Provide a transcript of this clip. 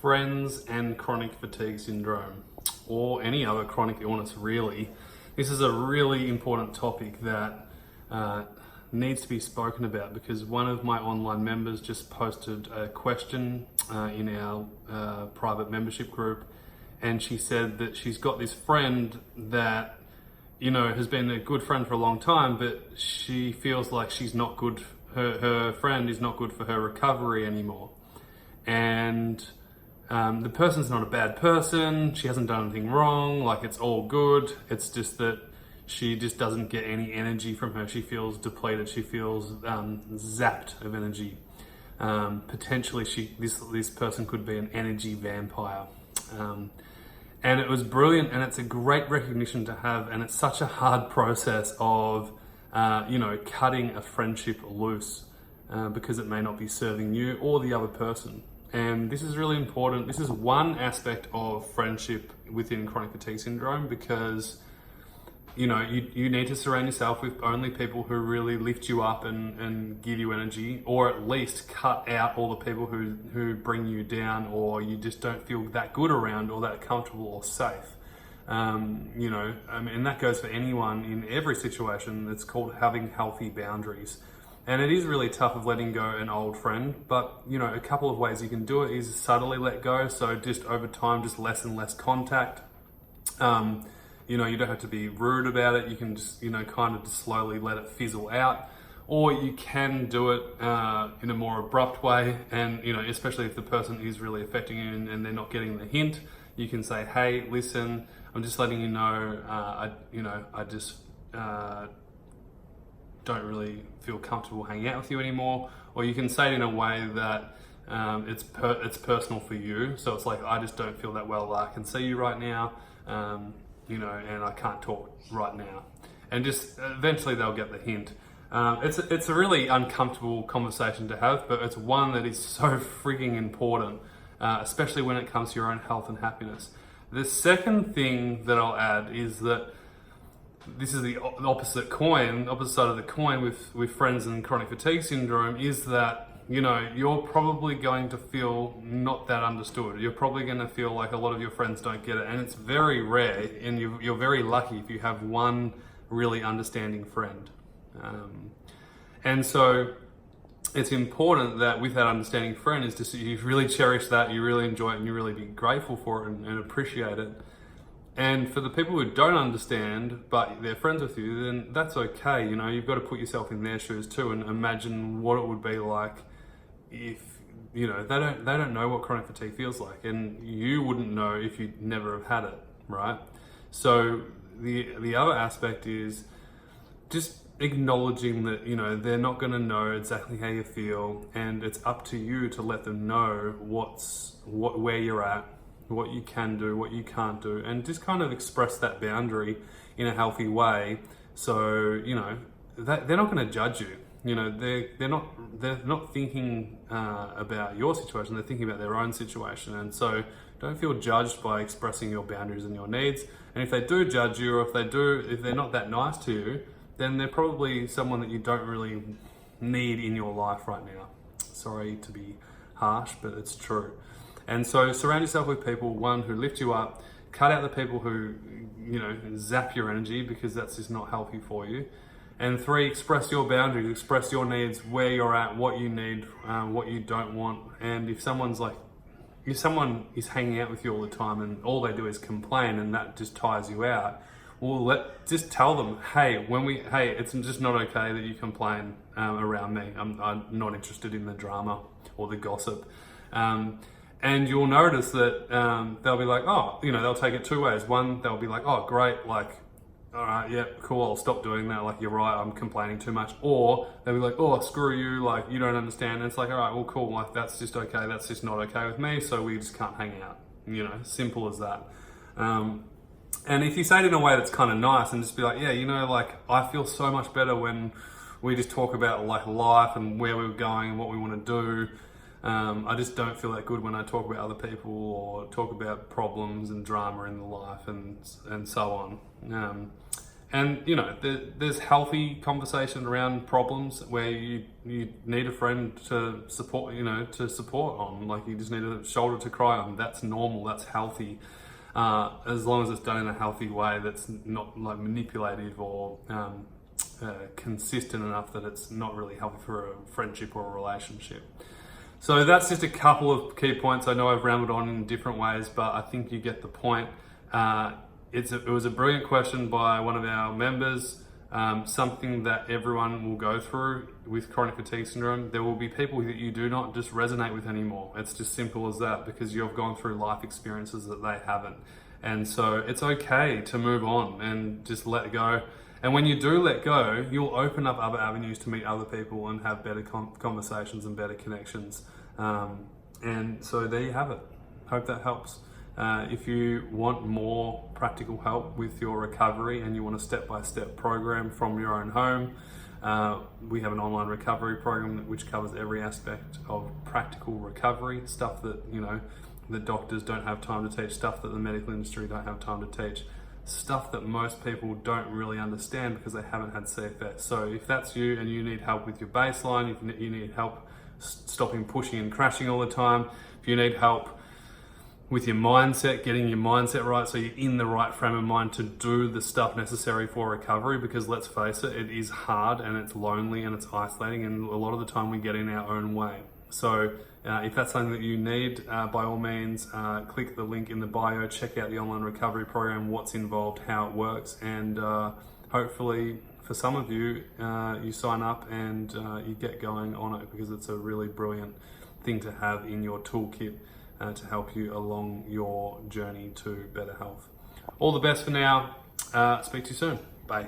friends and chronic fatigue syndrome, or any other chronic illness really. This is a really important topic that needs to be spoken about, because one of my online members just posted a question in our private membership group, and she said that she's got this friend that, you know, has been a good friend for a long time, but she feels like she's not good, her friend is not good for her recovery anymore. And the person's not a bad person, she hasn't done anything wrong, like it's all good. It's just that she just doesn't get any energy from her. She feels depleted, she feels zapped of energy. Potentially this person could be an energy vampire. And it was brilliant, and it's a great recognition to have, and it's such a hard process of cutting a friendship loose because it may not be serving you or the other person. And this is really important. This is one aspect of friendship within chronic fatigue syndrome, because you need to surround yourself with only people who really lift you up and give you energy, or at least cut out all the people who bring you down, or you just don't feel that good around, or that comfortable or safe. And that goes for anyone in every situation. It's called having healthy boundaries. And it is really tough of letting go an old friend, but a couple of ways you can do it is subtly let go. So just over time, just less and less contact. You don't have to be rude about it. You can just, kind of just slowly let it fizzle out. Or you can do it in a more abrupt way. And, especially if the person is really affecting you and they're not getting the hint, you can say, hey, listen, I'm just letting you know, I just don't really feel comfortable hanging out with you anymore. Or you can say it in a way that it's personal for you. So it's like, I just don't feel that well. I can see you right now. And I can't talk right now. And just eventually they'll get the hint. It's a really uncomfortable conversation to have, but it's one that is so freaking important, especially when it comes to your own health and happiness. The second thing that I'll add is that this is the opposite side of the coin with friends and chronic fatigue syndrome, is that you're probably going to feel not that understood. You're probably going to feel like a lot of your friends don't get it, and it's very rare, and you're very lucky if you have one really understanding friend. And so it's important that with that understanding friend is to you really cherish that, you really enjoy it, and you really be grateful for it and appreciate it. And for the people who don't understand, but they're friends with you, then that's okay. You've got to put yourself in their shoes too, and imagine what it would be like if they don't know what chronic fatigue feels like, and you wouldn't know if you never have had it, right? So the other aspect is just acknowledging that they're not going to know exactly how you feel, and it's up to you to let them know where you're at, what you can do, what you can't do, and just kind of express that boundary in a healthy way. So that they're not going to judge you. They're not thinking about your situation. They're thinking about their own situation, and so don't feel judged by expressing your boundaries and your needs. And if they do judge you, or if they're not that nice to you, then they're probably someone that you don't really need in your life right now. Sorry to be harsh, but it's true. And so surround yourself with people, one, who lift you up, cut out the people who, zap your energy, because that's just not healthy for you. And three, express your boundaries, express your needs, where you're at, what you need, what you don't want. And if someone is hanging out with you all the time and all they do is complain, and that just tires you out, well, just tell them, hey, it's just not okay that you complain around me. I'm not interested in the drama or the gossip. And you'll notice that they'll be like, they'll take it two ways. One, they'll be like, oh, great, like, all right, yeah, cool, I'll stop doing that. Like, you're right, I'm complaining too much. Or they'll be like, oh, screw you, like, you don't understand. And it's like, all right, well, cool, like, that's just okay. That's just not okay with me, so we just can't hang out. Simple as that. And if you say it in a way that's kind of nice and just be like, yeah, like, I feel so much better when we just talk about, like, life and where we're going and what we want to do. I just don't feel that good when I talk about other people or talk about problems and drama in the life and so on. And there's healthy conversation around problems where you need a friend to support, on. Like, you just need a shoulder to cry on. That's normal. That's healthy, as long as it's done in a healthy way that's not like manipulative or consistent enough that it's not really healthy for a friendship or a relationship. So that's just a couple of key points. I know I've rambled on in different ways, but I think you get the point. It was a brilliant question by one of our members, something that everyone will go through with chronic fatigue syndrome. There will be people that you do not just resonate with anymore. It's just simple as that, because you've gone through life experiences that they haven't. And so it's okay to move on and just let go. And when you do let go, you'll open up other avenues to meet other people and have better conversations and better connections. And so there you have it. Hope that helps. If you want more practical help with your recovery and you want a step-by-step program from your own home, we have an online recovery program which covers every aspect of practical recovery, stuff that the doctors don't have time to teach, stuff that the medical industry don't have time to teach, stuff that most people don't really understand because they haven't had CFS. So if that's you and you need help with your baseline, if you need help stopping pushing and crashing all the time, if you need help with your mindset, getting your mindset right so you're in the right frame of mind to do the stuff necessary for recovery, because let's face it, it is hard and it's lonely and it's isolating, and a lot of the time we get in our own way. So if that's something that you need, by all means, click the link in the bio, check out the online recovery program, what's involved, how it works, and hopefully for some of you, you sign up and you get going on it, because it's a really brilliant thing to have in your toolkit to help you along your journey to better health. All the best for now. Speak to you soon. Bye.